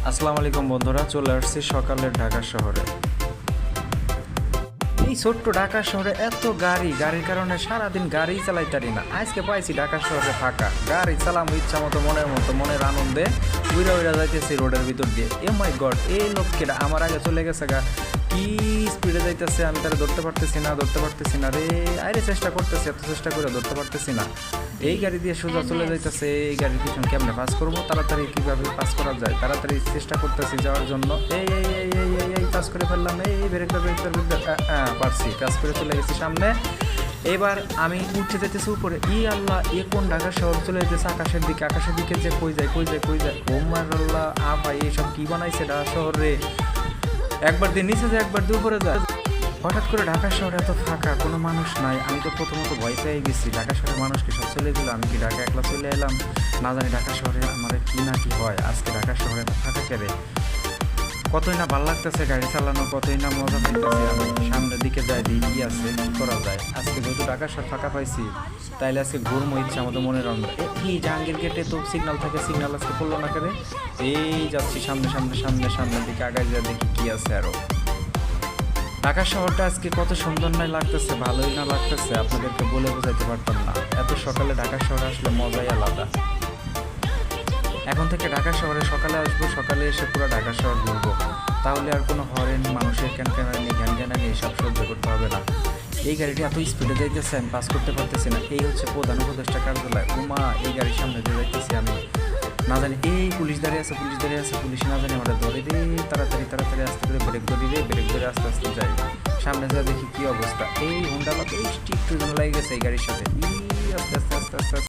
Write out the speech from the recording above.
আসসালামু আলাইকুম বন্ধুরা, চলে আসছি সকালের ঢাকা শহরে। এই ছোট্ট ঢাকা শহরে এত গাড়ির কারণে সারাদিন গাড়ি চালাইতারি না। আজকে পাইছি ঢাকা শহরে ফাঁকা, গাড়ি চালামো ইচ্ছা মতো মনের আনন্দে উইরা উইরা যাইতেছি রোডের ভিতর দিয়ে। এ মাই গড, এই লোকটা আমার আগে চলে গেছে গা, কি স্পিডে যাইতেছে, আমি তারা ধরতে পারতেছি না রে। আরে চেষ্টা করতেছি, এত চেষ্টা করে ধরতে পারতেছি না। এই গাড়ি দিয়ে সোজা চলে যাইতেছে, এই গাড়ির পিছন কেমনে পাস করবো, তাড়াতাড়ি কীভাবে পাস করা যায়, তাড়াতাড়ি চেষ্টা করতেছি যাওয়ার জন্য। এই পাস করে ফেললাম, এই ব্রেক পারছি, পাস করে চলে গেছি সামনে। এবার আমি উঠতে যেতেছি উপরে, আল্লাহ, কোন ঢাকা শহর চলে যেতেছে আকাশের দিকে যে কই যায়। ও মার আল্লাহ, ভাই এইসব কি বানাইছে ঢাকা শহরে, একবার দিয়ে নিচে যায়, একবার দিয়ে উপরে যায়। হঠাৎ করে ঢাকা শহরে এত ফাঁকা, কোনো মানুষ নাই। আমি তো প্রথমত ভয় পেয়ে গেছি, ঢাকা শহরের মানুষকে সব চলে গেলো, আমি কি ঢাকা একলা চলে এলাম, না জানি ঢাকা শহরে আমার কি না কি হয়। আজকে ঢাকা শহরে এত ফাঁকা কেড়ে, কতই না ভালো লাগতেছে গাড়ি চালানো, কতই না মজা পাইতেছি। আমি সামনের দিকে যাই, দিই কি আছে, কি করা যায়। আজকে যেহেতু ঢাকা শহর ফাঁকা পাইছি, তাইলে আজকে ঘুরমো ইচ্ছা আমাদের মনের আনন্দ। এই জাহাঙ্গীর গেটে তো সিগন্যাল থাকে, সিগন্যাল আজকে পড়লো না করে। এই যাচ্ছি সামনের দিকে আগায় যা, দেখি কি আছে আরো। ঢাকা শহরটা আজকে কত সুন্দর না লাগতেছে, ভালোই না লাগতেছে, আপনাদেরকে বলে বোঝাইতে পারতাম না। এত সকালে ঢাকা শহরে আসলে মজাই আলাদা। এখন থেকে ঢাকা শহরে সকালে আসবো, সকালে এসে পুরো ঢাকা শহর ঘুরবো, তাহলে আর কোনো হরেন, মানুষের ক্যানক্যানা নেই, ঘ্যানঘ্যানা নেই, সব সহ্য করতে হবে না। এই গাড়িটি এত স্পিডে যাইতেছে, আমি পাস করতে পারতেছি না। এই হচ্ছে প্রধান উপদেষ্টা কার্যালয়। উমা, এই গাড়ির সামনে দিয়ে যাইতেছি আমি, না জানি এই পুলিশ দাঁড়িয়ে আছে, পুলিশ না জানি আমরা ধরে দিই, তাড়াতাড়ি আস্তে করে ব্রেক ধরে আস্তে যাই। সামনে যা দেখি কি অবস্থা, এই হুন্ডা একটু লাগে গেছে এই গাড়ির সাথে। আস্তে